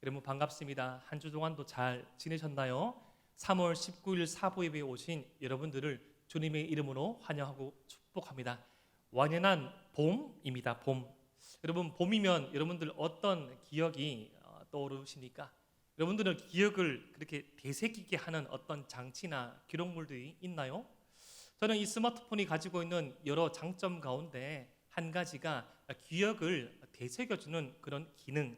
여러분 반갑습니다. 한 주 동안도 잘 지내셨나요? 3월 19일 사부 예배에 오신 여러분들을 주님의 이름으로 환영하고 축복합니다. 완연한 봄입니다. 봄. 여러분 봄이면 여러분들 어떤 기억이 떠오르십니까? 여러분들은 기억을 그렇게 되새기게 하는 어떤 장치나 기록물들이 있나요? 저는 이 스마트폰이 가지고 있는 여러 장점 가운데 한 가지가 기억을 되새겨주는 그런 기능,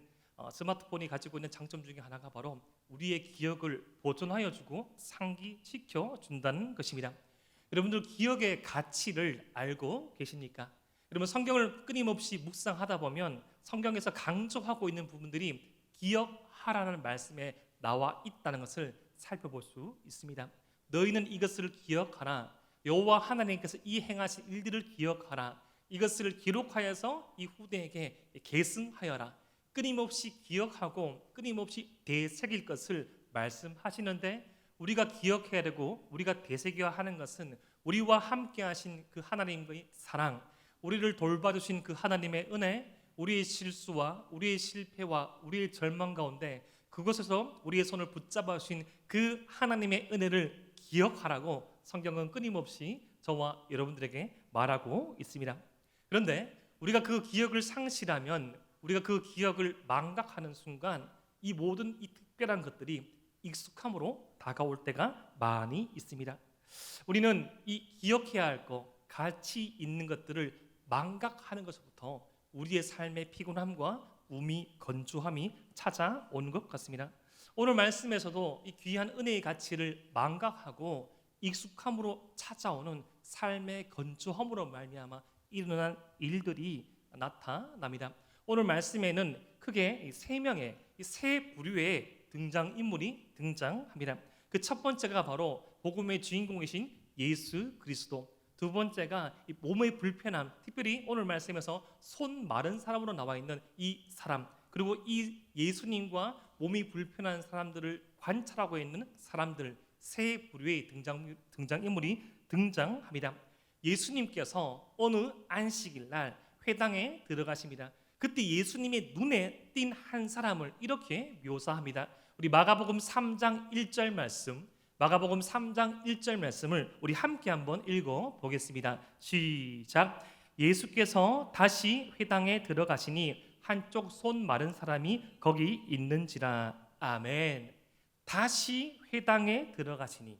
스마트폰이 가지고 있는 장점 중에 하나가 바로 우리의 기억을 보존하여 주고 상기시켜 준다는 것입니다. 여러분들 기억의 가치를 알고 계십니까? 여러분 성경을 끊임없이 묵상하다 보면 성경에서 강조하고 있는 부분들이 기억하라는 말씀에 나와 있다는 것을 살펴볼 수 있습니다. 너희는 이것을 기억하라. 여호와 하나님께서 이 행하신 일들을 기억하라. 이것을 기록하여서 이 후대에게 계승하여라. 끊임없이 기억하고 끊임없이 되새길 것을 말씀하시는데, 우리가 기억해야 되고 우리가 되새겨야 하는 것은 우리와 함께 하신 그 하나님의 사랑, 우리를 돌봐주신 그 하나님의 은혜, 우리의 실수와 우리의 실패와 우리의 절망 가운데 그곳에서 우리의 손을 붙잡아 주신 그 하나님의 은혜를 기억하라고 성경은 끊임없이 저와 여러분들에게 말하고 있습니다. 그런데 우리가 그 기억을 상실하면, 우리가 그 기억을 망각하는 순간 이 모든 이 특별한 것들이 익숙함으로 다가올 때가 많이 있습니다. 우리는 이 기억해야 할 것, 가치 있는 것들을 망각하는 것부터 우리의 삶의 피곤함과 우미 건조함이 찾아오는 것 같습니다. 오늘 말씀에서도 이 귀한 은혜의 가치를 망각하고 익숙함으로 찾아오는 삶의 건조함으로 말미암아 일어난 일들이 나타납니다. 오늘 말씀에는 크게 세 명의 세 부류의 등장인물이 등장합니다. 그 첫 번째가 바로 복음의 주인공이신 예수 그리스도, 두 번째가 이 몸의 불편함, 특별히 오늘 말씀에서 손 마른 사람으로 나와 있는 이 사람, 그리고 이 예수님과 몸이 불편한 사람들을 관찰하고 있는 사람들, 세 부류의 등장인물이 등장합니다. 예수님께서 어느 안식일 날 회당에 들어가십니다. 그때 예수님의 눈에 띈 한 사람을 이렇게 묘사합니다. 우리 마가복음 3장 1절 말씀, 마가복음 3장 1절 말씀을 우리 함께 한번 읽어보겠습니다. 시작. 예수께서 다시 회당에 들어가시니 한쪽 손 마른 사람이 거기 있는지라. 아멘. 다시 회당에 들어가시니,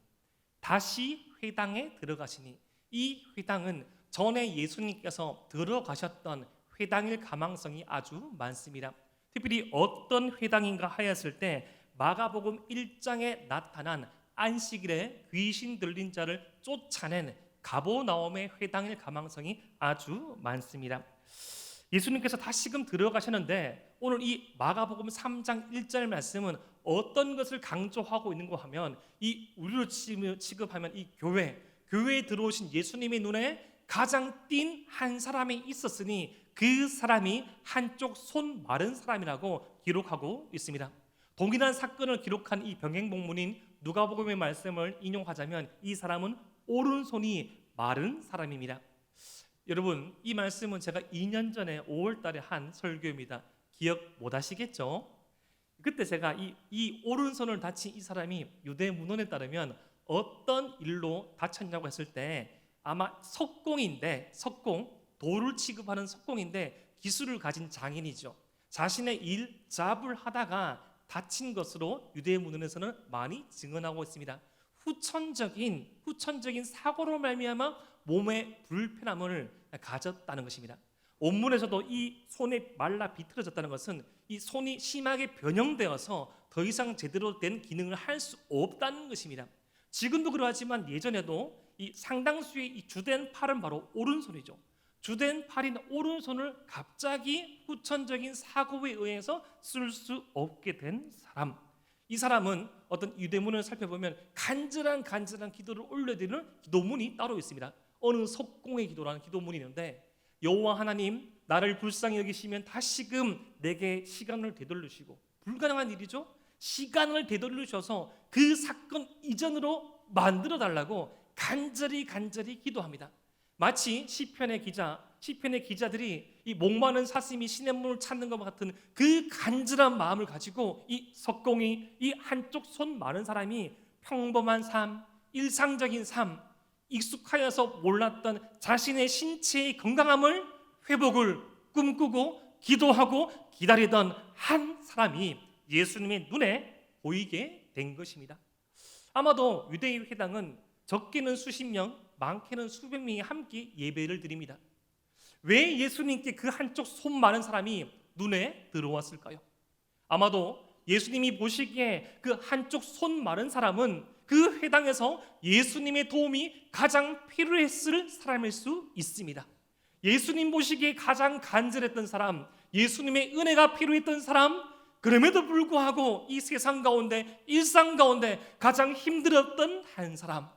다시 회당에 들어가시니, 이 회당은 전에 예수님께서 들어가셨던 회당일 가망성이 아주 많습니다. 특별히 어떤 회당인가 하였을 때 마가복음 1장에 나타난 안식일에 귀신 들린 자를 쫓아낸 가버나움의 회당일 가망성이 아주 많습니다. 예수님께서 다시금 들어가셨는데 오늘 이 마가복음 3장 1절 말씀은 어떤 것을 강조하고 있는가 하면, 이 우리로 취급하면 이 교회에 들어오신 예수님의 눈에 가장 띈 한 사람이 있었으니 그 사람이 한쪽 손 마른 사람이라고 기록하고 있습니다. 동일한 사건을 기록한 이 병행복문인 누가복음의 말씀을 인용하자면 이 사람은 오른손이 마른 사람입니다. 여러분, 이 말씀은 제가 2년 전에 5월 달에 한 설교입니다. 기억 못 하시겠죠? 그때 제가 이 오른손을 다친 이 사람이 유대 문헌에 따르면 어떤 일로 다쳤냐고 했을 때 아마 석공인데, 돌을 취급하는 석공인데 기술을 가진 장인이죠. 자신의 일 잡을 하다가 다친 것으로 유대 문헌에서는 많이 증언하고 있습니다. 후천적인 사고로 말미암아 몸의 불편함을 가졌다는 것입니다. 원문에서도 이 손이 말라 비틀어졌다는 것은 이 손이 심하게 변형되어서 더 이상 제대로 된 기능을 할 수 없다는 것입니다. 지금도 그러하지만 예전에도 이 상당수의 이 주된 팔은 바로 오른손이죠. 주된 팔인 오른손을 갑자기 후천적인 사고에 의해서 쓸 수 없게 된 사람, 이 사람은 어떤 유대문을 살펴보면 간절한 기도를 올려드리는 기도문이 따로 있습니다. 어느 석공의 기도라는 기도문이 있는데, 여호와 하나님, 나를 불쌍히 여기시면 다시금 내게 시간을 되돌리시고, 불가능한 일이죠. 시간을 되돌리셔서 그 사건 이전으로 만들어 달라고 간절히 기도합니다. 마치 시편의 기자들이 이 목마른 사슴이 시냇물을 찾는 것과 같은 그 간절한 마음을 가지고 이 석공이, 이 한쪽 손 마른 사람이 평범한 삶, 일상적인 삶, 익숙하여서 몰랐던 자신의 신체의 건강함을, 회복을 꿈꾸고 기도하고 기다리던 한 사람이 예수님의 눈에 보이게 된 것입니다. 아마도 유대인 회당은 적게는 수십 명, 많게는 수백 명이 함께 예배를 드립니다. 왜 예수님께 그 한쪽 손 마른 사람이 눈에 들어왔을까요? 아마도 예수님이 보시기에 그 한쪽 손 마른 사람은 그 회당에서 예수님의 도움이 가장 필요했을 사람일 수 있습니다. 예수님 보시기에 가장 간절했던 사람, 예수님의 은혜가 필요했던 사람, 그럼에도 불구하고 이 세상 가운데, 일상 가운데 가장 힘들었던 한 사람.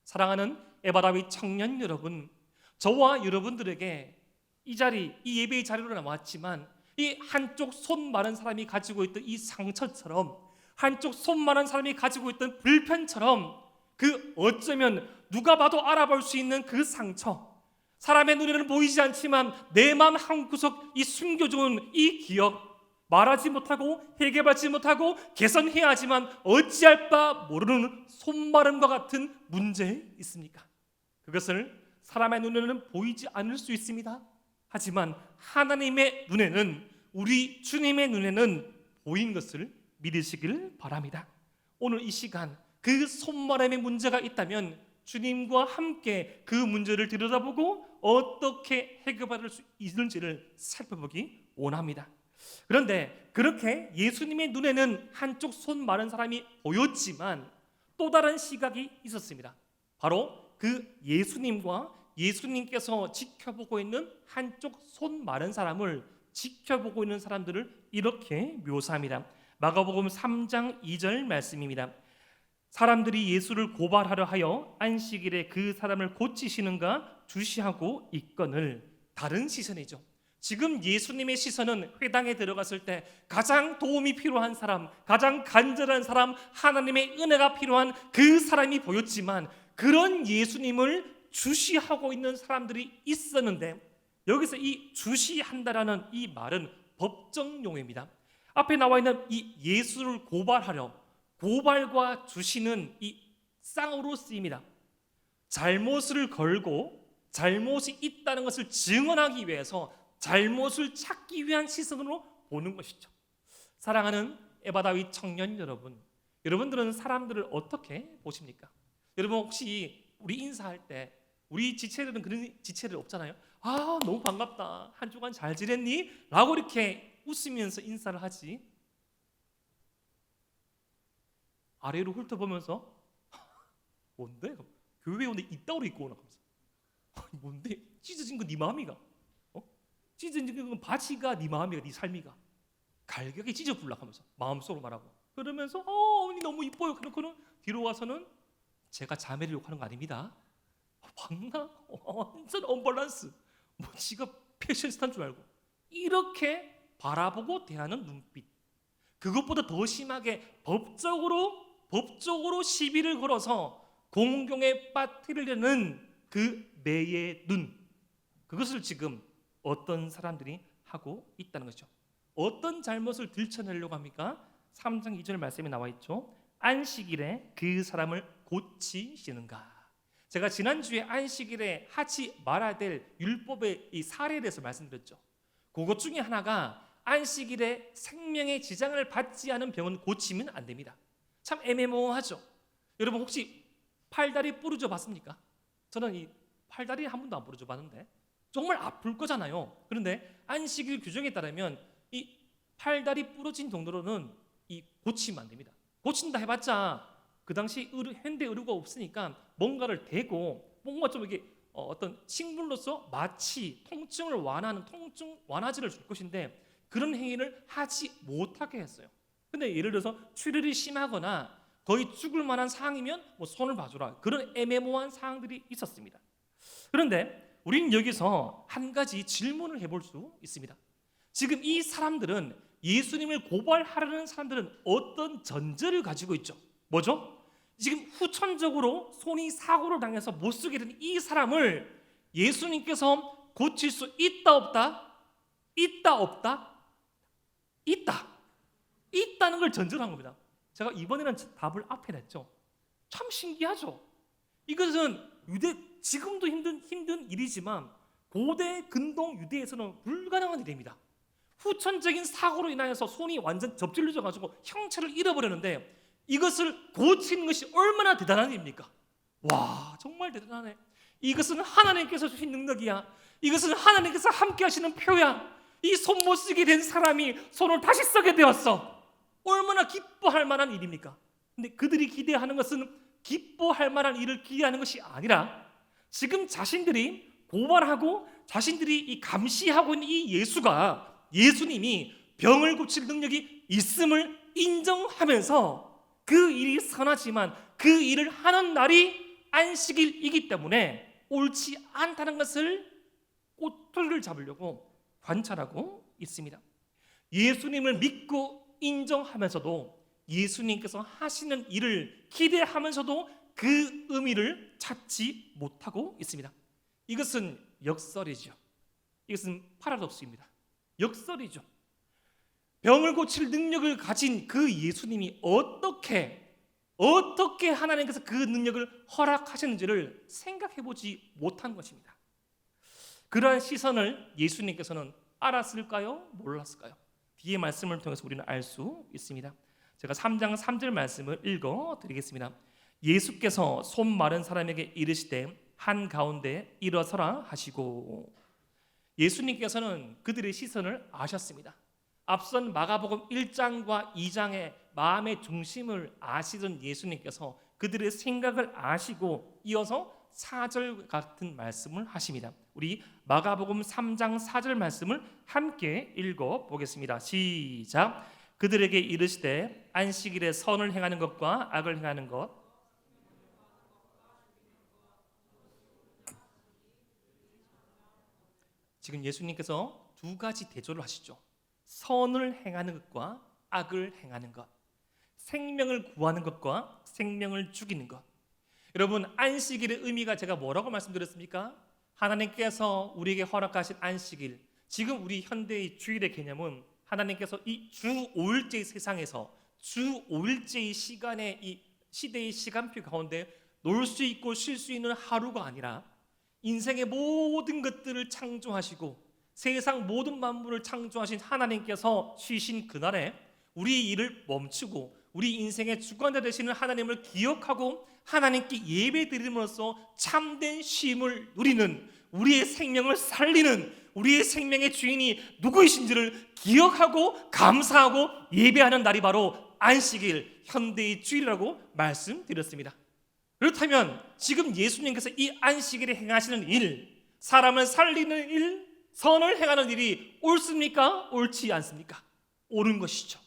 사랑하는 에바다윗 청년 여러분, 저와 여러분들에게 이 자리, 이 예배의 자리로 나왔지만 이 한쪽 손 마른 사람이 가지고 있던 이 상처처럼, 한쪽 손 마른 사람이 가지고 있던 불편처럼, 그 어쩌면 누가 봐도 알아볼 수 있는 그 상처, 사람의 눈에는 보이지 않지만 내 마음 한구석 이 숨겨둔 이 기억, 말하지 못하고 해결하지 못하고 개선해야 하지만 어찌할 바 모르는 손마름과 같은 문제 있습니까? 그것을 사람의 눈에는 보이지 않을 수 있습니다. 하지만 하나님의 눈에는, 우리 주님의 눈에는 보인 것을 믿으시길 바랍니다. 오늘 이 시간 그 손마름의 문제가 있다면 주님과 함께 그 문제를 들여다보고 어떻게 해결받을 수 있는지를 살펴보기 원합니다. 그런데 그렇게 예수님의 눈에는 한쪽 손 마른 사람이 보였지만 또 다른 시각이 있었습니다. 바로 그 예수님과 예수님께서 지켜보고 있는 한쪽 손 마른 사람을 지켜보고 있는 사람들을 이렇게 묘사합니다. 마가복음 3장 2절 말씀입니다. 사람들이 예수를 고발하려 하여 안식일에 그 사람을 고치시는가 주시하고 있거늘. 다른 시선이죠. 지금 예수님의 시선은 회당에 들어갔을 때 가장 도움이 필요한 사람, 가장 간절한 사람, 하나님의 은혜가 필요한 그 사람이 보였지만 그런 예수님을 주시하고 있는 사람들이 있었는데, 여기서 이 주시한다라는 이 말은 법정 용어입니다. 앞에 나와 있는 이 예수를 고발하려, 고발과 주시는 이 쌍으로 쓰입니다. 잘못을 걸고 잘못이 있다는 것을 증언하기 위해서 잘못을 찾기 위한 시선으로 보는 것이죠. 사랑하는 에바다윗 청년 여러분, 여러분들은 사람들을 어떻게 보십니까? 여러분 혹시 우리 인사할 때 우리 지체들은 그런 지체들 없잖아요. 아, 너무 반갑다, 한 주간 잘 지냈니? 라고 이렇게 웃으면서 인사를 하지, 아래로 훑어보면서 뭔데? 교회에 오는데 이따구로 입고 오나 하면서 뭔데? 찢어진 거 네 마음이가? 찢어진 건 바지가 네 마음이가, 네 삶이가? 갈격이 찢어불라 하면서 마음속으로 말하고, 그러면서 어머니 너무 이뻐요. 그러고는 뒤로 와서는 제가 자매를 욕하는 거 아닙니다. 봤나? 완전 언밸런스. 뭐 지가 패션스타인 줄 알고 이렇게 바라보고 대하는 눈빛. 그것보다 더 심하게 법적으로 시비를 걸어서 공경에 빠뜨리려는 그 매의 눈. 그것을 지금 어떤 사람들이 하고 있다는 것이죠. 어떤 잘못을 들춰내려고 합니까? 3장 2절 말씀에 나와 있죠. 안식일에 그 사람을 고치시는가. 제가 지난주에 안식일에 하지 말아야 될 율법의 이 사례에 대해서 말씀드렸죠. 그것 중에 하나가 안식일에 생명의 지장을 받지 않은 병은 고치면 안 됩니다. 참 애매모호하죠. 여러분 혹시 팔다리 부러져 봤습니까? 저는 이 팔다리 한 번도 안 부러져 봤는데 정말 아플 거잖아요. 그런데 안식일 규정에 따르면 이 팔다리 부러진 정도로는 이 고치면 안 됩니다. 고친다 해봤자 그 당시 현대 의료가 없으니까 뭔가를 대고 뭔가 좀 이게 어떤 식물로서 마치 통증을 완화하는 통증 완화제를 줄 것인데 그런 행위를 하지 못하게 했어요. 근데 예를 들어서 출혈이 심하거나 거의 죽을 만한 상황이면 뭐 손을 봐주라, 그런 애매모호한 상황들이 있었습니다. 그런데 우리는 여기서 한 가지 질문을 해볼 수 있습니다. 지금 이 사람들은, 예수님을 고발하려는 사람들은 어떤 전제를 가지고 있죠? 뭐죠? 지금 후천적으로 손이 사고를 당해서 못 쓰게 된 이 사람을 예수님께서 고칠 수 있다 없다? 있다 없다? 있다. 있다는 걸 전제로 한 겁니다. 제가 이번에는 답을 앞에 냈죠. 참 신기하죠. 이것은 지금도 힘든 일이지만 고대 근동 유대에서는 불가능한 일입니다. 후천적인 사고로 인하여서 손이 완전 접질러져 가지고 형체를 잃어버렸는데 이것을 고치는 것이 얼마나 대단한 일입니까? 와, 정말 대단하네. 이것은 하나님께서 주신 능력이야. 이것은 하나님께서 함께 하시는 표야. 이 손 못 쓰게 된 사람이 손을 다시 쓰게 되었어. 얼마나 기뻐할 만한 일입니까? 근데 그들이 기대하는 것은 기뻐할 만한 일을 기대하는 것이 아니라 지금 자신들이 고발하고 자신들이 이 감시하고 있는 이 예수님이 병을 고칠 능력이 있음을 인정하면서 그 일이 선하지만 그 일을 하는 날이 안식일이기 때문에 옳지 않다는 것을 꼬투리를 잡으려고 관찰하고 있습니다. 예수님을 믿고 인정하면서도 예수님께서 하시는 일을 기대하면서도 그 의미를 찾지 못하고 있습니다. 이것은 역설이죠. 이것은 파라독스입니다. 역설이죠. 병을 고칠 능력을 가진 그 예수님이 어떻게 하나님께서 그 능력을 허락하셨는지를 생각해보지 못한 것입니다. 그러한 시선을 예수님께서는 알았을까요? 몰랐을까요? 뒤의 말씀을 통해서 우리는 알 수 있습니다. 제가 3장 3절 말씀을 읽어드리겠습니다. 예수께서 손 마른 사람에게 이르시되 한가운데 일어서라 하시고, 예수님께서는 그들의 시선을 아셨습니다. 앞선 마가복음 1장과 2장의 마음의 중심을 아시던 예수님께서 그들의 생각을 아시고 이어서 4절 같은 말씀을 하십니다. 우리 마가복음 3장 4절 말씀을 함께 읽어보겠습니다. 시작. 그들에게 이르시되 안식일에 선을 행하는 것과 악을 행하는 것, 지금 예수님께서 두 가지 대조를 하시죠. 선을 행하는 것과 악을 행하는 것, 생명을 구하는 것과 생명을 죽이는 것. 여러분, 안식일의 의미가 제가 뭐라고 말씀드렸습니까? 하나님께서 우리에게 허락하신 안식일, 지금 우리 현대의 주일의 개념은 하나님께서 이 주 5일제의 세상에서 주 5일제의 시간의 이 시대의 시간표 가운데 놀 수 있고 쉴 수 있는 하루가 아니라 인생의 모든 것들을 창조하시고 세상 모든 만물을 창조하신 하나님께서 쉬신 그날에 우리 일을 멈추고 우리 인생의 주관자 되시는 하나님을 기억하고 하나님께 예배드림으로써 참된 쉼을 누리는, 우리의 생명을 살리는, 우리의 생명의 주인이 누구이신지를 기억하고 감사하고 예배하는 날이 바로 안식일, 현대의 주일이라고 말씀드렸습니다. 그렇다면 지금 예수님께서 이 안식일에 행하시는 일, 사람을 살리는 일, 선을 행하는 일이 옳습니까? 옳지 않습니까? 옳은 것이죠.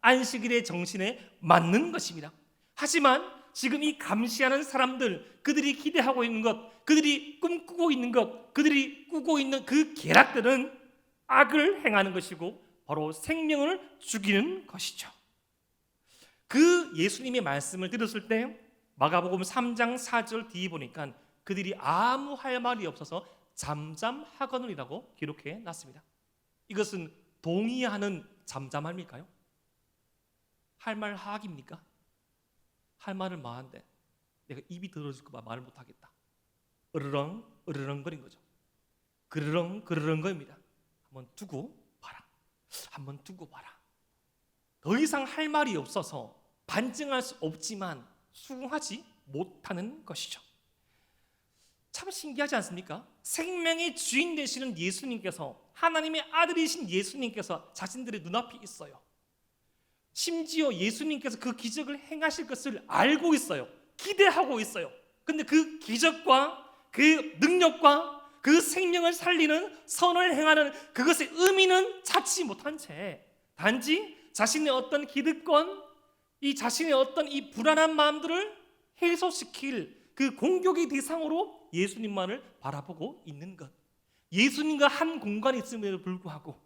안식일의 정신에 맞는 것입니다. 하지만 지금 이 감시하는 사람들, 그들이 기대하고 있는 것, 그들이 꿈꾸고 있는 것, 그들이 꾸고 있는 그 계략들은 악을 행하는 것이고 바로 생명을 죽이는 것이죠. 그 예수님의 말씀을 들었을 때 마가복음 3장 4절 뒤에 보니까 그들이 아무 할 말이 없어서 잠잠하거늘이라고 기록해 놨습니다. 이것은 동의하는 잠잠함일까요? 할 말 하기입니까? 할 말은 많은데 내가 입이 더러질까 봐 말을 못하겠다. 으르렁 으르렁거린 거죠. 그르렁 그르렁거립니다. 한번 두고 봐라. 한번 두고 봐라. 더 이상 할 말이 없어서 반증할 수 없지만 수긍하지 못하는 것이죠. 참 신기하지 않습니까? 생명의 주인 되시는 예수님께서, 하나님의 아들이신 예수님께서 자신들의 눈앞에 있어요. 심지어 예수님께서 그 기적을 행하실 것을 알고 있어요. 기대하고 있어요. 근데 그 기적과 그 능력과 그 생명을 살리는 선을 행하는 그것의 의미는 찾지 못한 채 단지 자신의 어떤 기득권, 이 자신의 어떤 이 불안한 마음들을 해소시킬 그 공격의 대상으로 예수님만을 바라보고 있는 것. 예수님과 한 공간에 있음에도 불구하고,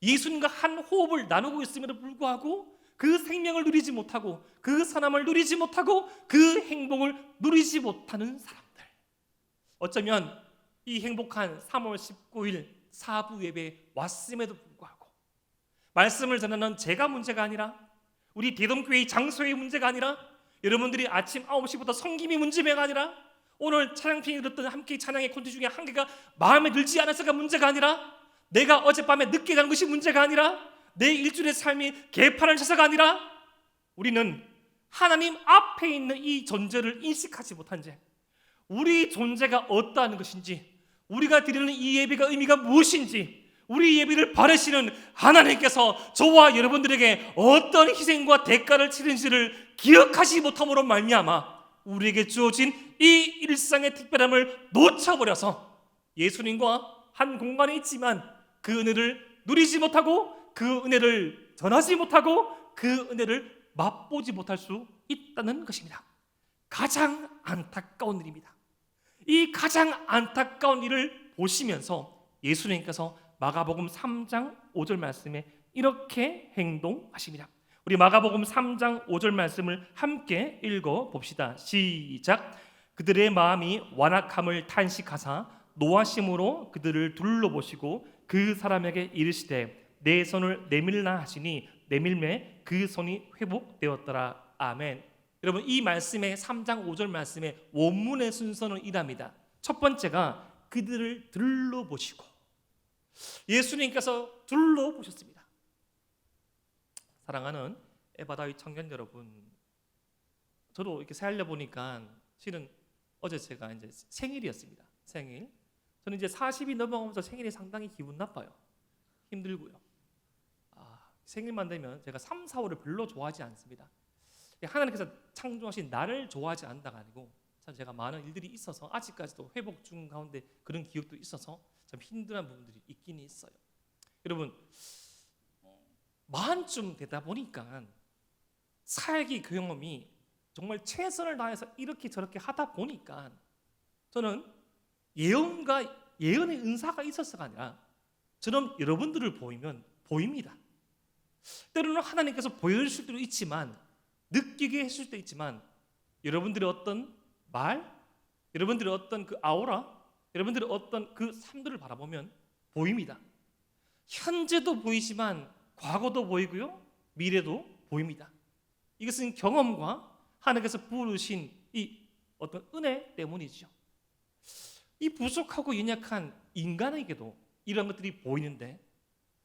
예수님과 한 호흡을 나누고 있음에도 불구하고 그 생명을 누리지 못하고 그 선함을 누리지 못하고 그 행복을 누리지 못하는 사람들. 어쩌면 이 행복한 3월 19일 사부 예배에 왔음에도 불구하고 말씀을 전하는 제가 문제가 아니라 우리 대동교회 장소의 문제가 아니라 여러분들이 아침 9시부터 성김이 문제가 아니라 오늘 찬양팀이 들었던 함께 찬양의 콘텐츠 중에 한 개가 마음에 들지 않아서가 문제가 아니라 내가 어젯밤에 늦게 간 것이 문제가 아니라 내 일주일의 삶이 개판을 쳐서가 아니라 우리는 하나님 앞에 있는 이 존재를 인식하지 못한 채 우리 존재가 어떠한 것인지 우리가 드리는 이 예배가 의미가 무엇인지 우리 예배를 바라시는 하나님께서 저와 여러분들에게 어떤 희생과 대가를 치른지를 기억하지 못함으로 말미암아 우리에게 주어진 이 일상의 특별함을 놓쳐버려서 예수님과 한 공간에 있지만 그 은혜를 누리지 못하고 그 은혜를 전하지 못하고 그 은혜를 맛보지 못할 수 있다는 것입니다. 가장 안타까운 일입니다. 이 가장 안타까운 일을 보시면서 예수님께서 마가복음 3장 5절 말씀에 이렇게 행동하십니다. 우리 마가복음 3장 5절 말씀을 함께 읽어봅시다. 시작. 그들의 마음이 완악함을 탄식하사 노하심으로 그들을 둘러보시고 그 사람에게 이르시되 내 손을 내밀라 하시니 내밀매 그 손이 회복되었더라. 아멘. 여러분 이 말씀의 3장 5절 말씀의 원문의 순서는 이랍니다. 첫 번째가 그들을 둘러보시고 예수님께서 둘러보셨습니다. 사랑하는 에바다위 청년 여러분, 저도 이렇게 살려 보니까 실은 어제 제가 이제 생일이었습니다. 생일. 저는 이제 40이 넘어가면서 생일이 상당히 기분 나빠요. 힘들고요. 생일만 되면 제가 3, 4, 5를 별로 좋아하지 않습니다. 하나님께서 창조하신 나를 좋아하지 않다가 아니고 참 제가 많은 일들이 있어서 아직까지도 회복 중 가운데 그런 기억도 있어서 참 힘든 부분들이 있긴 있어요. 여러분 마흔쯤 되다 보니까 살기 경험이 정말 최선을 다해서 이렇게 저렇게 하다 보니까 저는 예언의 은사가 있어서가 아니라 저는 여러분들을 보이면 보입니다. 때로는 하나님께서 보여줄 수도 있지만 느끼게 했을 수도 있지만 여러분들의 어떤 말, 여러분들의 어떤 그 아우라, 여러분들의 어떤 그 삶들을 바라보면 보입니다. 현재도 보이지만 과거도 보이고요, 미래도 보입니다. 이것은 경험과 하나님께서 부르신 이 어떤 은혜 때문이죠. 이 부족하고 연약한 인간에게도 이런 것들이 보이는데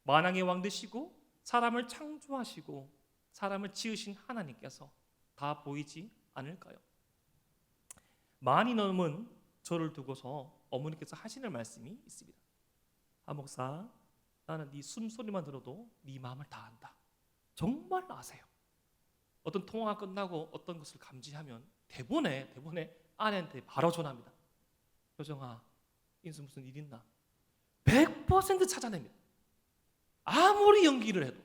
만왕의 왕 되시고 사람을 창조하시고 사람을 지으신 하나님께서 다 보이지 않을까요? 많이 넘은 저를 두고서 어머니께서 하시는 말씀이 있습니다. 목사, 나는 네 숨소리만 들어도 네 마음을 다 안다. 정말 아세요. 어떤 통화가 끝나고 어떤 것을 감지하면 대본에 아내한테 바로 전화합니다. 효정아, 인수 무슨 일 있나? 100% 찾아냅니다. 아무리 연기를 해도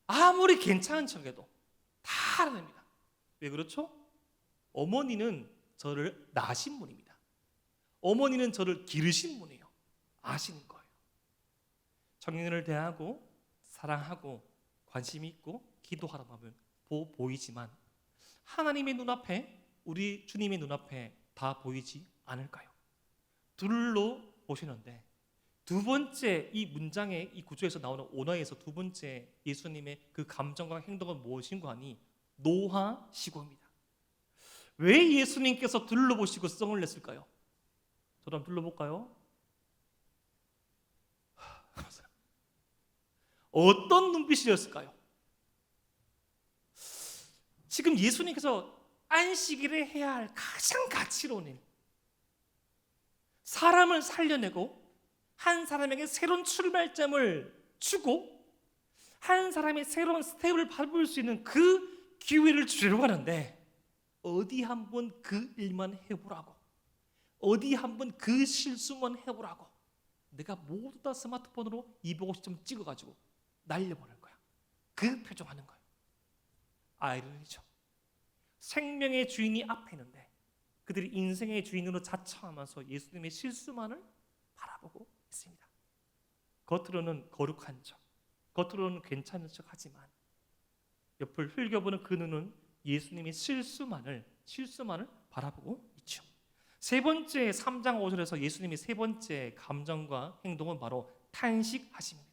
아무리 괜찮은 척해도 다 알아냅니다. 왜 그렇죠? 어머니는 저를 낳으신 분입니다. 어머니는 저를 기르신 분이에요. 아시는 거예요. 청년을 대하고 사랑하고 관심 있고 기도하다 보면 보이지만 하나님의 눈앞에 우리 주님의 눈앞에 다 보이지 않을까요? 둘로 보시는데 두 번째 이 문장의 이 구조에서 나오는 언어에서 두 번째 예수님의 그 감정과 행동은 무엇인가 하니 노하시고입니다. 왜 예수님께서 둘러보시고 성을 냈을까요? 저도 한번 둘러볼까요? 어떤 눈빛이었을까요? 지금 예수님께서 안식일에 해야 할 가장 가치로운 사람을 살려내고 한 사람에게 새로운 출발점을 주고 한 사람의 새로운 스텝을 밟을 수 있는 그 기회를 주려고 하는데 어디 한번 그 일만 해보라고, 어디 한번 그 실수만 해보라고 내가 모두 다 스마트폰으로 250점 찍어가지고 날려보낼 거야. 그 표정하는 거예요. 아이러니죠. 생명의 주인이 앞에 있는데 그들이 인생의 주인으로 자처하면서 예수님의 실수만을 바라보고 있습니다. 겉으로는 거룩한 척, 겉으로는 괜찮은 척 하지만 옆을 흘겨보는 그 눈은 예수님의 실수만을 바라보고 있죠. 세 번째 3장 5절에서 예수님의 세 번째 감정과 행동은 바로 탄식하십니다.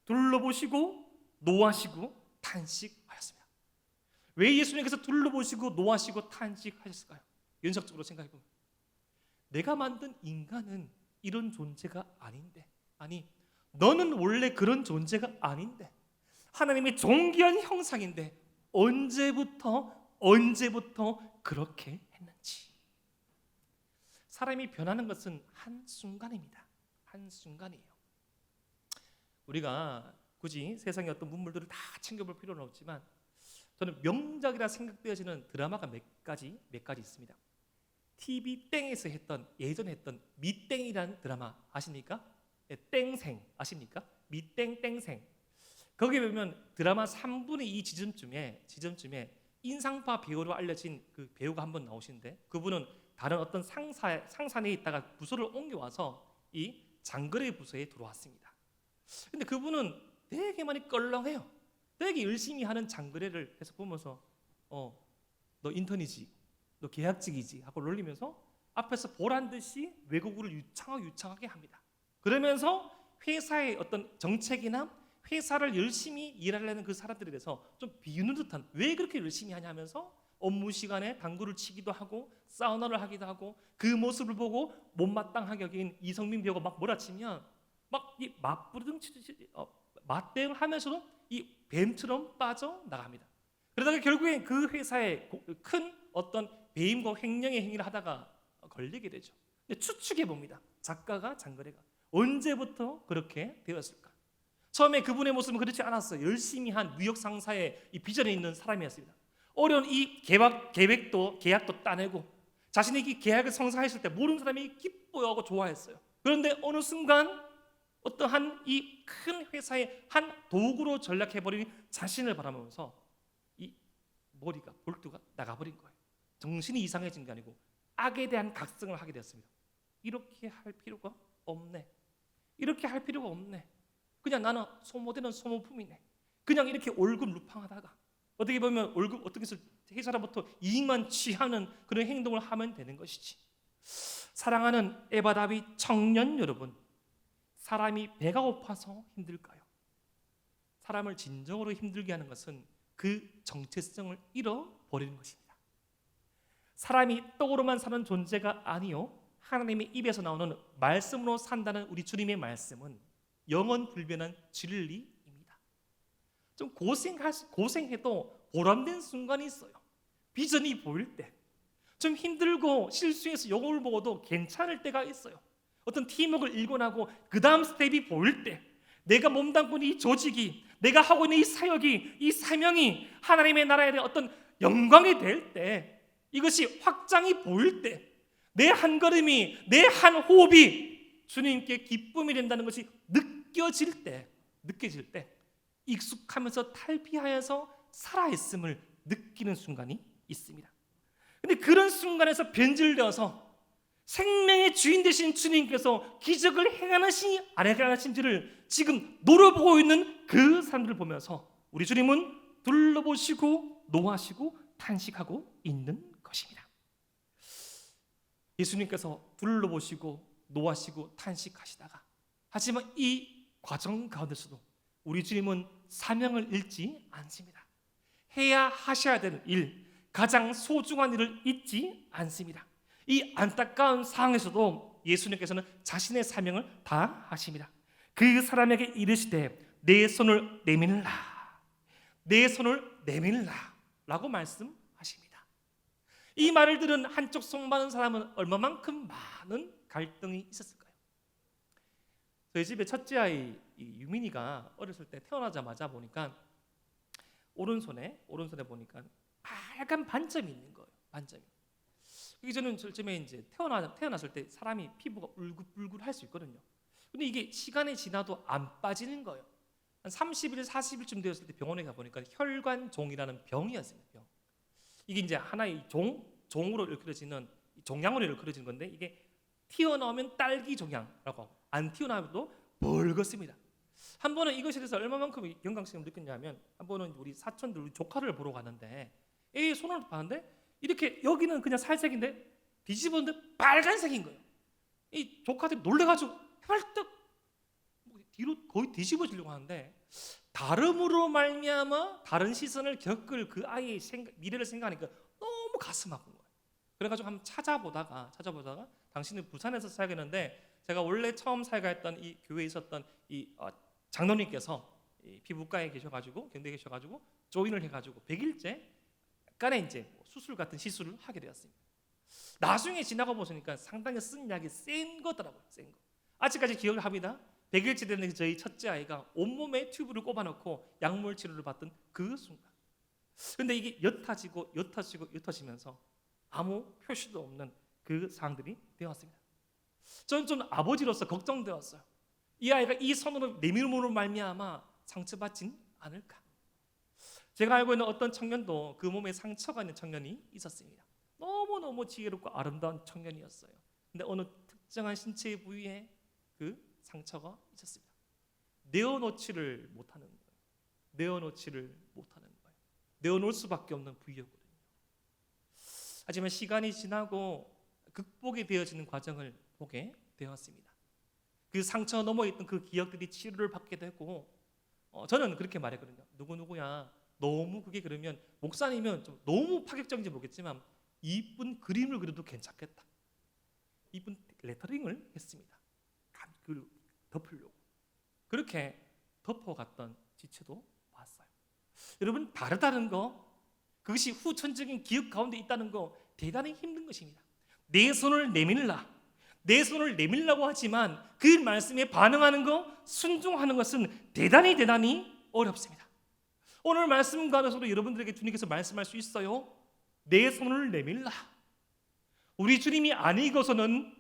둘러보시고 노하시고 탄식하셨습니다. 왜 예수님께서 둘러보시고 노하시고 탄식하셨을까요? 연속적으로 생각해보면 내가 만든 인간은 이런 존재가 아닌데, 아니 너는 원래 그런 존재가 아닌데, 하나님의 존귀한 형상인데 언제부터 그렇게 했는지. 사람이 변하는 것은 한순간입니다. 한순간이에요. 우리가 굳이 세상의 어떤 문물들을 다 챙겨볼 필요는 없지만 저는 명작이라 생각되어지는 드라마가 몇 가지 있습니다. TV 땡에서 예전에 했던 미땡이라는 드라마 아십니까? 네, 땡생 아십니까? 미땡 땡생. 거기에 보면 드라마 3분의 2 지점쯤에 인상파 배우로 알려진 그 배우가 한 번 나오시는데, 그분은 다른 어떤 상사내에 있다가 부서를 옮겨와서 이 장거리 부서에 들어왔습니다. 근데 그분은 되게 많이 껄렁해요. 되게 열심히 하는 장거리를 해서 보면서 너 인턴이지, 너 계약직이지 하고 놀리면서 앞에서 보란 듯이 외국어를 유창하게 합니다. 그러면서 회사의 어떤 정책이나 회사를 열심히 일하려는 그 사람들에 대해서 좀 비웃는 듯한, 왜 그렇게 열심히 하냐 하면서 업무 시간에 당구를 치기도 하고 사우나를 하기도 하고, 그 모습을 보고 못마땅하게 여긴 이성민 배우가 막 몰아치면 막 이 맞부르등 치듯이 맞대응을 하면서도 이 뱀처럼 빠져나갑니다. 그러다가 결국엔 그 회사에 큰 어떤 배임과 횡령의 행위를 하다가 걸리게 되죠. 근데 추측해 봅니다. 작가가 장거리가 언제부터 그렇게 되었을까? 처음에 그분의 모습은 그렇지 않았어요. 열심히 한 무역 상사의 이 비전에 있는 사람이었습니다. 어려운 이 계약도 따내고 자신이 이 계약을 성사했을 때 모르는 사람이 기뻐하고 좋아했어요. 그런데 어느 순간 어떠한 이 큰 회사의 한 도구로 전락해버린 자신을 바라보면서 이 머리가 볼트가 나가버린 거예요. 정신이 이상해진 게 아니고 악에 대한 각성을 하게 되었습니다. 이렇게 할 필요가 없네. 이렇게 할 필요가 없네. 그냥 나는 소모되는 소모품이네. 그냥 이렇게 월급 루팡하다가 어떻게 보면 월급 어떻게 해서 회사로부터 이익만 취하는 그런 행동을 하면 되는 것이지. 사랑하는 에바다비 청년 여러분, 사람이 배가 고파서 힘들까요? 사람을 진정으로 힘들게 하는 것은 그 정체성을 잃어버리는 것입니다. 사람이 떡으로만 사는 존재가 아니요, 하나님의 입에서 나오는 말씀으로 산다는 우리 주님의 말씀은 영원 불변한 진리입니다. 좀 고생해도 보람된 순간이 있어요. 비전이 보일 때, 좀 힘들고 실수해서 욕을 먹어도 괜찮을 때가 있어요. 어떤 팀워크를 일궈나고 그 다음 스텝이 보일 때, 내가 몸담고 있는 이 조직이, 내가 하고 있는 이 사역이, 이 사명이 하나님의 나라에 대한 어떤 영광이 될 때, 이것이 확장이 보일 때, 내 한 걸음이, 내 한 호흡이 주님께 기쁨이 된다는 것이 느껴질 때 익숙하면서 탈피하여서 살아있음을 느끼는 순간이 있습니다. 근데 그런 순간에서 변질되어서 생명의 주인 되신 주님께서 기적을 행하시니 안 행하신지를 지금 노려보고 있는 그 사람들을 보면서 우리 주님은 둘러보시고 노하시고 탄식하고 있는 것입니다. 예수님께서 둘러보시고 노하시고 탄식하시다가, 하지만 이 과정 가운데서도 우리 주님은 사명을 잃지 않습니다. 해야 하셔야 되는 일, 가장 소중한 일을 잊지 않습니다. 이 안타까운 상황에서도 예수님께서는 자신의 사명을 다하십니다. 그 사람에게 이르시되 내 손을 내밀라, 내 손을 내밀라 라고 말씀하십니다. 이 말을 들은 한쪽 속 많은 사람은 얼마만큼 많은 갈등이 있었을까요? 저희 집에 첫째 아이 유민이가 어렸을 때 태어나자마자 보니까 오른손에 보니까 약간 반점이 있는 거예요. 반점이. 그게 저는 처음에 이제 태어났을 때 사람이 피부가 울긋불긋할 수 있거든요. 근데 이게 시간이 지나도 안 빠지는 거예요. 한 30일, 40일쯤 되었을 때 병원에 가보니까 혈관종이라는 병이었습니다. 병. 이게 이제 하나의 종으로 일컬어지는, 종양으로 일컬어지는 건데, 이게 튀어나오면 딸기 종양이라고 하고 안 튀어나와도 벌겋습니다. 한 번은 이것에 대해서 얼마만큼 경각심을 느꼈냐면, 한 번은 우리 사촌들, 우리 조카를 보러 갔는데 애 손을 봤는데 이렇게 여기는 그냥 살색인데 뒤집었는데 빨간색인 거예요. 이 조카들이 놀래가지고 헐떡 뒤로 거의 뒤집어지려고 하는데 다름으로 말미암아 다른 시선을 겪을 그 아이의 미래를 생각하니까 너무 가슴 아픈 거예요. 그래가지고 한번 찾아보다가 당신은 부산에서 살겠는데 제가 원래 처음 살가했던 이 교회에 있었던 이 장로님께서 이 피부과에 계셔가지고 경대에 계셔가지고 조인을 해가지고 100일째 약간의 이제 수술 같은 시술을 하게 되었습니다. 나중에 지나가 보시니까 상당히 쓴 약이 센 거더라고요. 센 거. 아직까지 기억을 합니다. 100일째 되는 저희 첫째 아이가 온몸에 튜브를 꼽아놓고 약물 치료를 받던 그 순간. 근데 이게 옅어지면서 아무 표시도 없는 그 상황들이 되었습니다. 저는 좀 아버지로서 걱정되었어요. 이 아이가 이 손으로 내밀음으로 말미암아 상처받진 않을까. 제가 알고 있는 어떤 청년도 그 몸에 상처가 있는 청년이 있었습니다. 너무너무 지혜롭고 아름다운 청년이었어요. 근데 어느 특정한 신체 부위에 그 상처가 있었습니다. 내어놓지를 못하는 거예요. 내어놓을 수밖에 없는 부위였거든요. 하지만 시간이 지나고 극복이 되어지는 과정을 보게 되었습니다. 그 상처 넘어 있던 그 기억들이 치료를 받게 되고 저는 그렇게 말했거든요. 누구야 너무 그게 그러면 목사님은 좀 너무 파격적인지 모르겠지만 이쁜 그림을 그려도 괜찮겠다. 이쁜 레터링을 했습니다. 그 덮으려고 그렇게 덮어갔던 지체도 봤어요. 여러분 다르다는 거, 그것이 후천적인 기억 가운데 있다는 거 대단히 힘든 것입니다. 내 손을 내밀라고 하지만 그 말씀에 반응하는 거, 순종하는 것은 대단히 어렵습니다. 오늘 말씀 가운데서도 여러분들에게 주님께서 말씀할 수 있어요. 내 손을 내밀라. 우리 주님이 아니고서는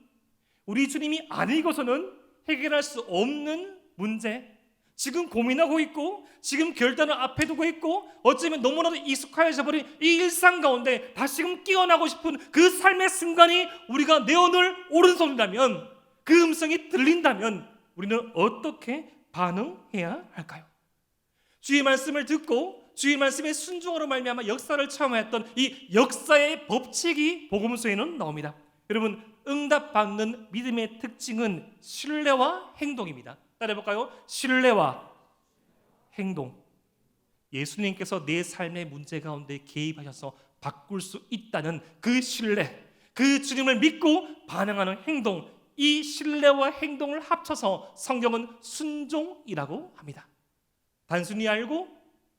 해결할 수 없는 문제, 지금 고민하고 있고 지금 결단을 앞에 두고 있고 어쩌면 너무나도 익숙해져 버린 이 일상 가운데 다시금 깨어나고 싶은 그 삶의 순간이 우리가 내어놓을 오른손이라면, 그 음성이 들린다면 우리는 어떻게 반응해야 할까요? 주의 말씀을 듣고 주의 말씀의 순종으로 말미암아 역사를 체험했던 이 역사의 법칙이 복음서에는 나옵니다. 여러분, 응답받는 믿음의 특징은 신뢰와 행동입니다. 따라해볼까요? 신뢰와 행동. 예수님께서 내 삶의 문제 가운데 개입하셔서 바꿀 수 있다는 그 신뢰, 그 주님을 믿고 반응하는 행동, 이 신뢰와 행동을 합쳐서 성경은 순종이라고 합니다. 단순히 알고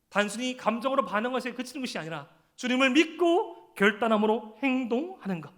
단순히 감정으로 반응하는 것에 그치는 것이 아니라 주님을 믿고 결단함으로 행동하는 것.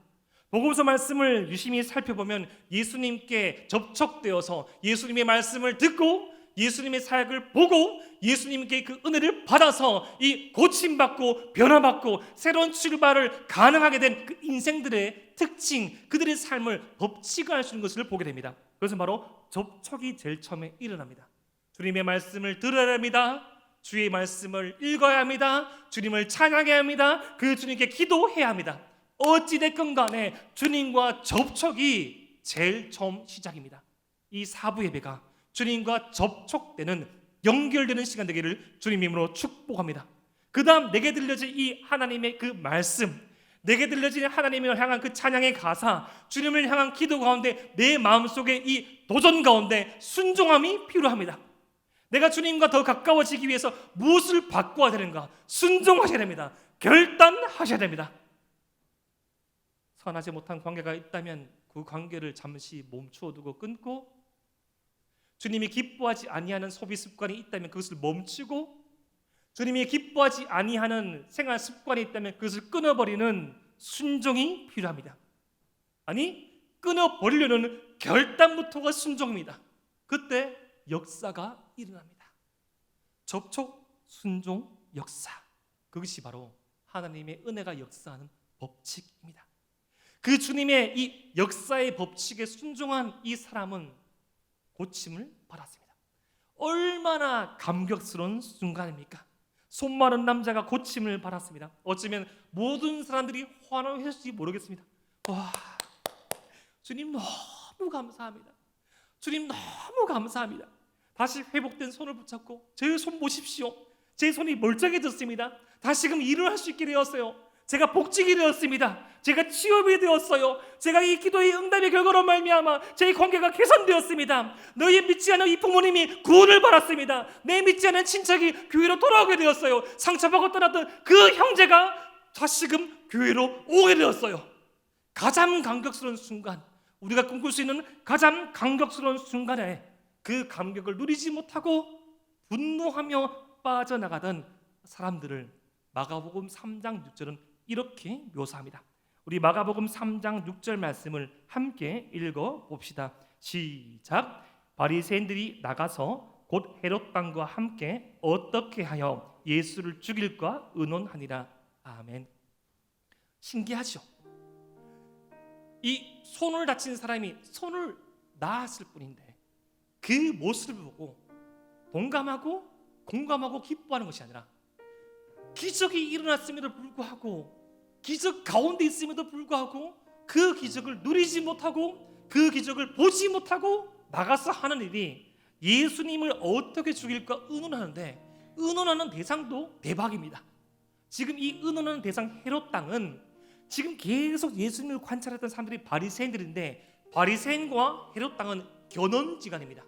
복음서 말씀을 유심히 살펴보면 예수님께 접촉되어서 예수님의 말씀을 듣고 예수님의 사역을 보고 예수님께 그 은혜를 받아서 이 고침받고 변화받고 새로운 출발을 가능하게 된 그 인생들의 특징, 그들의 삶을 법칙화할 수 있는 것을 보게 됩니다. 그것은 바로 접촉이 제일 처음에 일어납니다. 주님의 말씀을 들어야 합니다. 주의 말씀을 읽어야 합니다. 주님을 찬양해야 합니다. 그 주님께 기도해야 합니다. 어찌됐건 간에 주님과 접촉이 제일 처음 시작입니다. 이 사부 예배가 주님과 접촉되는, 연결되는 시간 되기를 주님 이름으로 축복합니다. 그 다음 내게 들려진 이 하나님의 그 말씀, 내게 들려진 하나님을 향한 그 찬양의 가사, 주님을 향한 기도 가운데 내 마음속에 이 도전 가운데 순종함이 필요합니다. 내가 주님과 더 가까워지기 위해서 무엇을 바꿔야 되는가? 순종하셔야 됩니다. 결단하셔야 됩니다. 선하지 못한 관계가 있다면 그 관계를 잠시 멈추어 두고 끊고, 주님이 기뻐하지 아니하는 소비 습관이 있다면 그것을 멈추고, 주님이 기뻐하지 아니하는 생활 습관이 있다면 그것을 끊어버리는 순종이 필요합니다. 아니, 끊어버리려는 결단부터가 순종입니다. 그때 역사가 일어납니다. 접촉, 순종, 역사. 그것이 바로 하나님의 은혜가 역사하는 법칙입니다. 그 주님의 이 역사의 법칙에 순종한 이 사람은 고침을 받았습니다. 얼마나 감격스러운 순간입니까? 손 마른 남자가 고침을 받았습니다. 어쩌면 모든 사람들이 환호했을지 모르겠습니다. 와, 주님 너무 감사합니다. 주님 너무 감사합니다. 다시 회복된 손을 붙잡고 제 손 보십시오. 제 손이 멀쩡해졌습니다. 다시금 일을 할 수 있게 되었어요. 제가 복직이 되었습니다. 제가 취업이 되었어요. 제가 이 기도의 응답의 결과로 말미암아 제 관계가 개선되었습니다. 너희 믿지 않는 이 부모님이 구원을 받았습니다. 내 믿지 않는 친척이 교회로 돌아오게 되었어요. 상처받고 떠났던 그 형제가 다시금 교회로 오게 되었어요. 가장 감격스러운 순간, 우리가 꿈꿀 수 있는 가장 감격스러운 순간에 그 감격을 누리지 못하고 분노하며 빠져나가던 사람들을 마가복음 3장 6절은 이렇게 묘사합니다. 우리 마가복음 3장 6절 말씀을 함께 읽어봅시다. 시작. 바리새인들이 나가서 곧 헤롯 왕과 함께 어떻게 하여 예수를 죽일까 의논하니라. 아멘. 신기하죠? 이 손을 다친 사람이 손을 놨을 뿐인데 그 모습을 보고 동감하고 공감하고 기뻐하는 것이 아니라 기적이 일어났음에도 불구하고 기적 가운데 있음에도 불구하고 그 기적을 누리지 못하고 그 기적을 보지 못하고 나가서 하는 일이 예수님을 어떻게 죽일까 의논하는데, 의논하는 대상도 대박입니다. 지금 이 의논하는 대상 헤롯 땅은 지금 계속 예수님을 관찰했던 사람들이 바리새인들인데, 바리새인과 헤롯 땅은 견원지간입니다.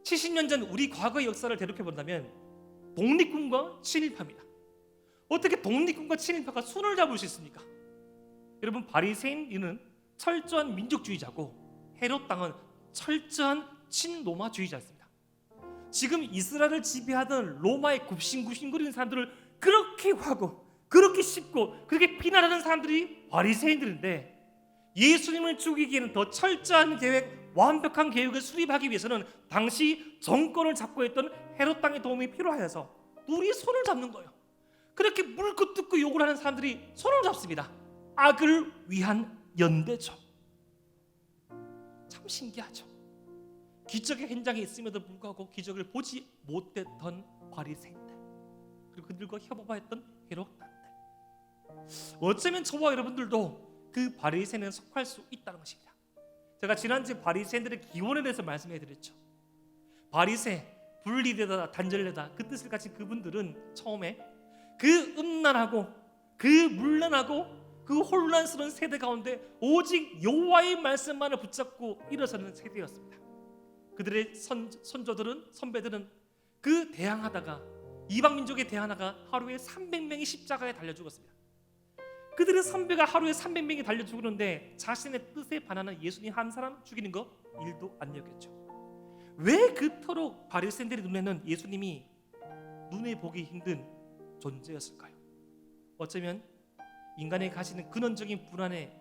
70년 전 우리 과거의 역사를 되돌켜 본다면 독립군과 친일파입니다. 어떻게 독립군과 친일파가 손을 잡을 수 있습니까? 여러분, 바리새인은 철저한 민족주의자고 헤롯 땅은 철저한 친로마주의자였습니다. 지금 이스라엘을 지배하던 로마의 굽신굽신거리는 사람들을 그렇게 하고 그렇게 씹고 그렇게 비난하는 사람들이 바리새인들인데, 예수님을 죽이기에는 더 철저한 계획, 완벽한 계획을 수립하기 위해서는 당시 정권을 잡고 있던 헤롯 땅의 도움이 필요하여서 둘이 손을 잡는 거예요. 그렇게 물고 뜯고 욕을 하는 사람들이 손을 잡습니다. 악을 위한 연대죠. 참 신기하죠. 기적의 현장에 있음에도 불구하고 기적을 보지 못했던 바리새인들, 그리고 그들과 협업하였던 헤롯 땅들. 어쩌면 저와 여러분들도 그 바리새인에 속할 수 있다는 것입니다. 제가 지난주에 바리새인들의 기원에 대해서 말씀해 드렸죠. 바리새, 분리되다, 단절되다 그 뜻을 가진 그분들은 처음에 그 음란하고 그 문란하고 그 혼란스러운 세대 가운데 오직 여호와의 말씀만을 붙잡고 일어서는 세대였습니다. 그들의 선조들은, 선배들은 그 대항하다가, 이방 민족에 대항하다가 하루에 300명이 십자가에 달려 죽었습니다. 그들의 선배가 하루에 300명이 달려 죽었는데 자신의 뜻에 반하는 예수님 한 사람 죽이는 거 일도 안 여겼죠. 왜 그토록 바리새인들의 눈에는 예수님이 눈에 보기 힘든 존재였을까요? 어쩌면 인간이 가지는 근원적인 불안의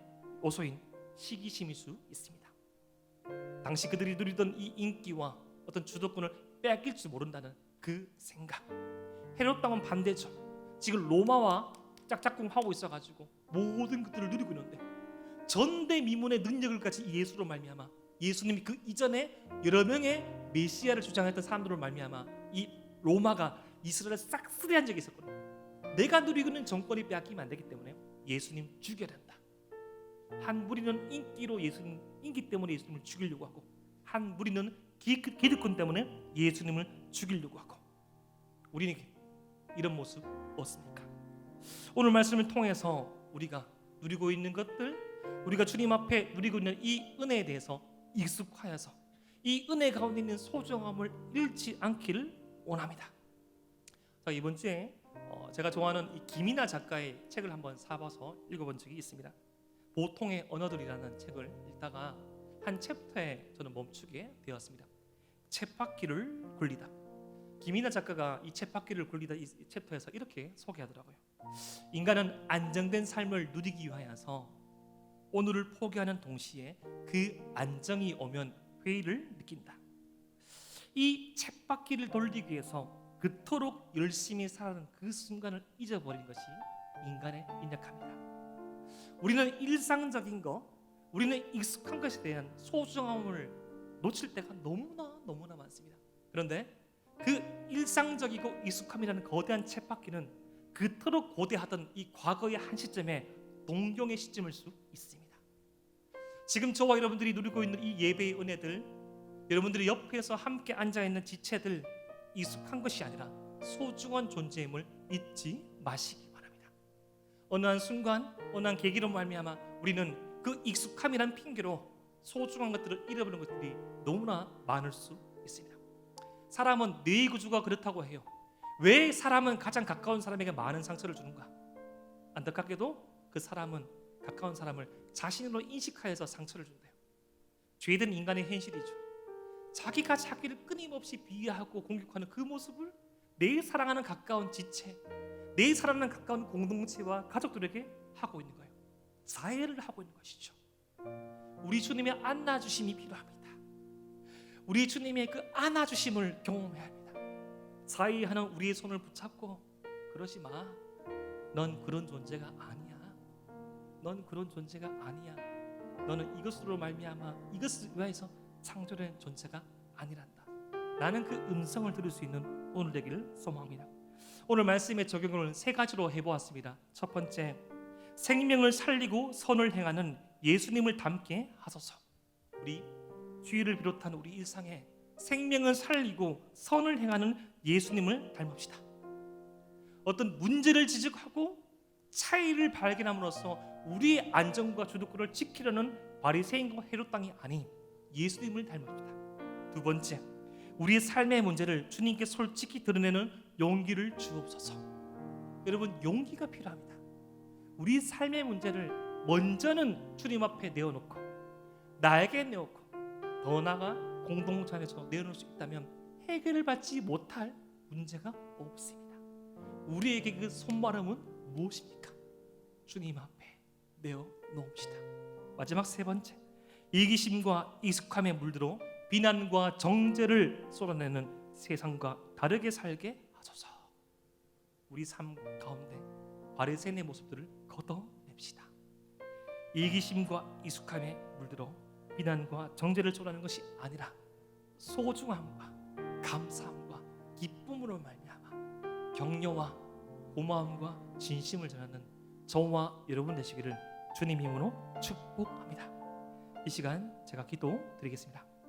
요소인 시기심일 수 있습니다. 당시 그들이 누리던 이 인기와 어떤 주도권을 빼앗길 줄 모른다는 그 생각. 헤롯 땅은 반대죠. 지금 로마와 짝짝꿍하고 있어가지고 모든 것들을 누리고 있는데, 전대미문의 능력을 가진 예수로 말미암아, 예수님이 그 이전에 여러 명의 메시아를 주장했던 사람들로 말미암아 이 로마가 이스라엘을 싹쓸이한 적이 있었거든요. 내가 누리고 있는 정권이 빼앗기면 안 되기 때문에 예수님 죽여야 된다. 한 무리는 인기로 예수님, 인기 때문에 예수님을 죽이려고 하고, 한 무리는 기득권 때문에 예수님을 죽이려고 하고. 우리는 이런 모습 없습니까? 오늘 말씀을 통해서 우리가 누리고 있는 것들, 우리가 주님 앞에 누리고 있는 이 은혜에 대해서 익숙하여서 이 은혜 가운데 있는 소중함을 잃지 않기를 원합니다. 자, 이번 주에 제가 좋아하는 이 김이나 작가의 책을 한번 사봐서 읽어본 적이 있습니다. 보통의 언어들이라는 책을 읽다가 한 챕터에 저는 멈추게 되었습니다. 쳇바퀴를 굴리다. 김이나 작가가 이 쳇바퀴를 굴리다 이 챕터에서 이렇게 소개하더라고요. 인간은 안정된 삶을 누리기 위하여서 오늘을 포기하는 동시에 그 안정이 오면 회의를 느낀다. 이 쳇바퀴를 돌리기 위해서 그토록 열심히 살아가는 그 순간을 잊어버린 것이 인간의 인력합니다. 우리는 일상적인 것, 우리는 익숙한 것에 대한 소중함을 놓칠 때가 너무나 많습니다. 그런데 그 일상적이고 익숙함이라는 거대한 쳇바퀴는 그토록 고대하던 이 과거의 한 시점에 동경의 시점일 수 있습니다. 지금 저와 여러분들이 누리고 있는 이 예배의 은혜들, 여러분들이 옆에서 함께 앉아있는 지체들, 익숙한 것이 아니라 소중한 존재임을 잊지 마시기 바랍니다. 어느 한 순간, 어느 한 계기로 말미암아 우리는 그 익숙함이란 핑계로 소중한 것들을 잃어버리는 것들이 너무나 많을 수 있습니다. 사람은 뇌의 구조가 그렇다고 해요. 왜 사람은 가장 가까운 사람에게 많은 상처를 주는가? 안타깝게도 그 사람은 가까운 사람을 자신으로 인식하여서 상처를 준대요. 죄된 인간의 현실이죠. 자기가 자기를 끊임없이 비하하고 공격하는 그 모습을 내 사랑하는 가까운 지체, 내 사랑하는 가까운 공동체와 가족들에게 하고 있는 거예요. 자해를 하고 있는 것이죠. 우리 주님의 안아주심이 필요합니다. 우리 주님의 그 안아주심을 경험해야 합니다. 자해하는 우리의 손을 붙잡고 그러지 마. 넌 그런 존재가 아니야. 넌 그런 존재가 아니야. 너는 이것으로 말미암아 이것을 위하여서 창조된 존재가 아니란다. 나는 그 음성을 들을 수 있는 오늘 되기를 소망합니다. 오늘 말씀의 적용을 세 가지로 해보았습니다. 첫 번째, 생명을 살리고 선을 행하는 예수님을 닮게 하소서. 우리 주일을 비롯한 우리 일상에 생명을 살리고 선을 행하는 예수님을 닮읍시다. 어떤 문제를 지적하고 차이를 발견함으로써 우리의 안정과 주도권을 지키려는 바리새인과 헤롯 땅이 아닌 예수님을 닮읍시다. 두 번째, 우리의 삶의 문제를 주님께 솔직히 드러내는 용기를 주옵소서. 여러분, 용기가 필요합니다. 우리 삶의 문제를 먼저는 주님 앞에 내어놓고 나에게 내어놓고 더 나아가 공동체 안에서 내어놓을 수 있다면 해결을 받지 못할 문제가 없습니다. 우리에게 그 손마름은 무엇입니까? 주님 앞에 내어놓읍시다. 마지막 세 번째, 이기심과 익숙함에 물들어 비난과 정죄를 쏟아내는 세상과 다르게 살게 하소서. 우리 삶 가운데 바리새인의 모습들을 걷어냅시다. 이기심과 익숙함에 물들어 비난과 정죄를 쏟아내는 것이 아니라 소중함과 감사함과 기쁨으로 말미암아 격려와 고마움과 진심을 전하는 저와 여러분 되시기를 주님 힘으로 축복합니다. 이 시간 제가 기도 드리겠습니다.